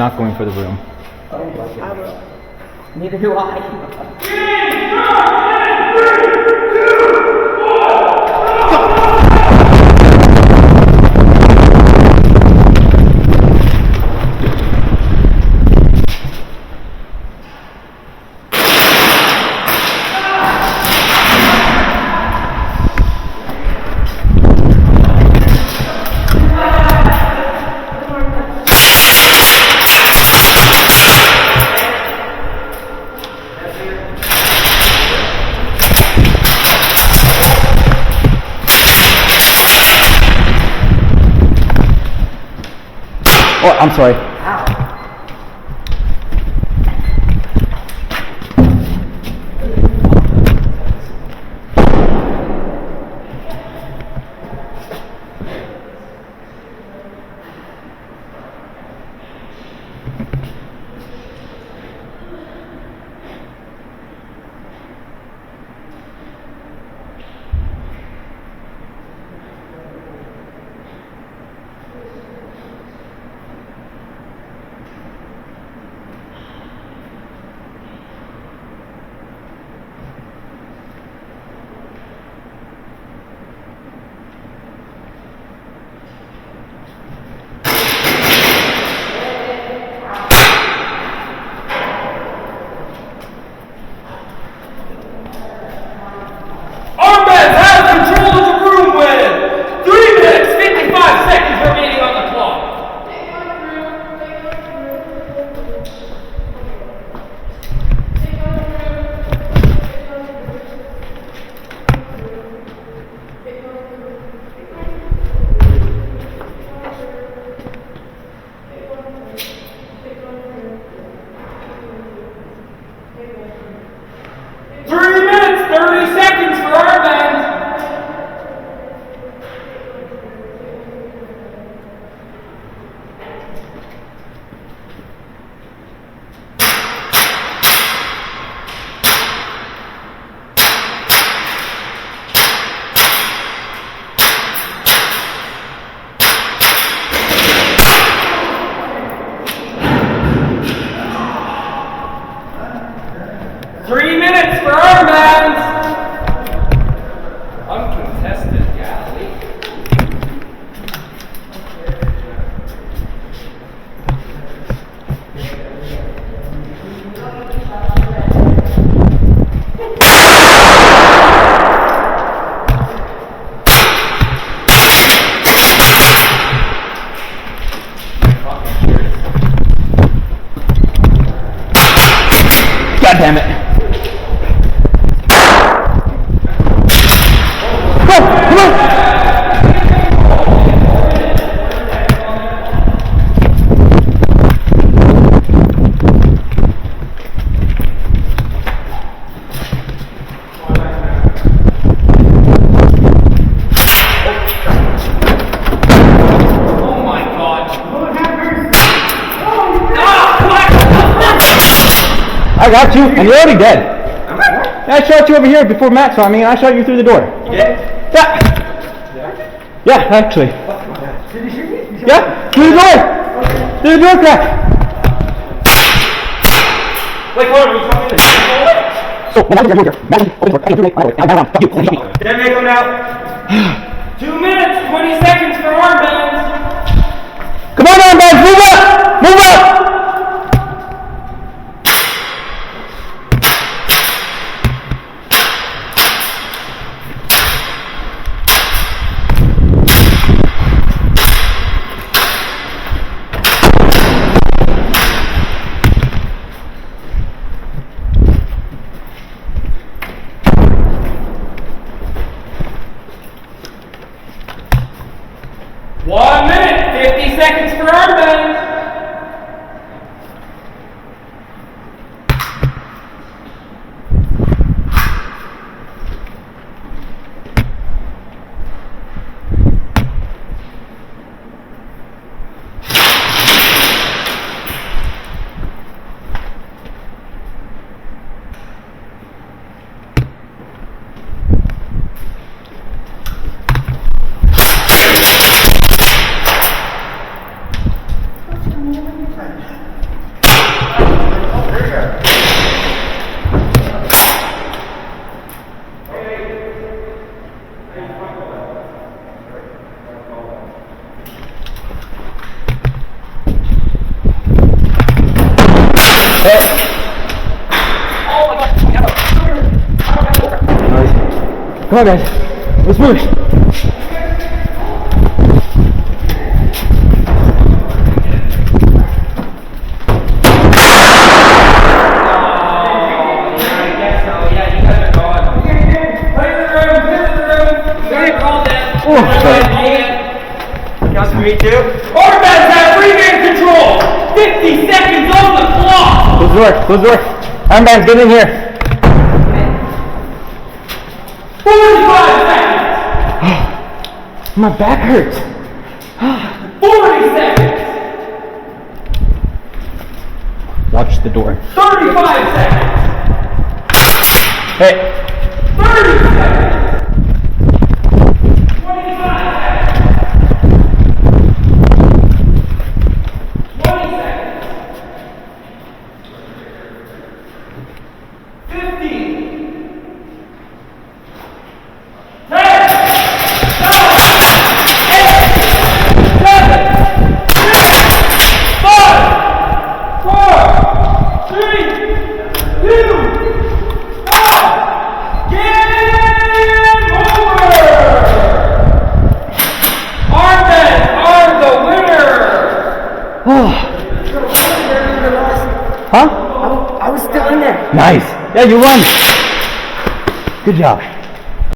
not going for the room. I will. Neither do I. Oh, I'm sorry. Ow. 3 minutes, 30 seconds for our band. For our bands. Uncontested, golly. God damn it. I got you, and you're already dead. I shot you over here before Matt saw me, and I shot you through the door. You did? Yeah. Yeah, actually. Did you shoot me? Yeah, through the door. Through the door crack. Wait, hold on, you told me this. So, when I was here, Matt opened the door, I threw me, Didn't make him out. 2 minutes, 20 seconds for armbands. Come on, armbands, move up! Move up! One minute, 50 seconds for armbands. Come on, guys. Let's move. Counts for me too. Armbands have free-man control. 50 seconds on the clock. Close the door. Close the door. Armbands, get in here. 45 seconds. My back hurts. 40 seconds. Watch the door. 35 seconds. Hey. 30 seconds. 25 seconds. 20 seconds. 15. 10. 9. 8. 7. 6. 5. 4. 3. 2. 1. Game over! Armbands are the winner! Huh? I was still in there. Nice. Yeah, you won. Good job.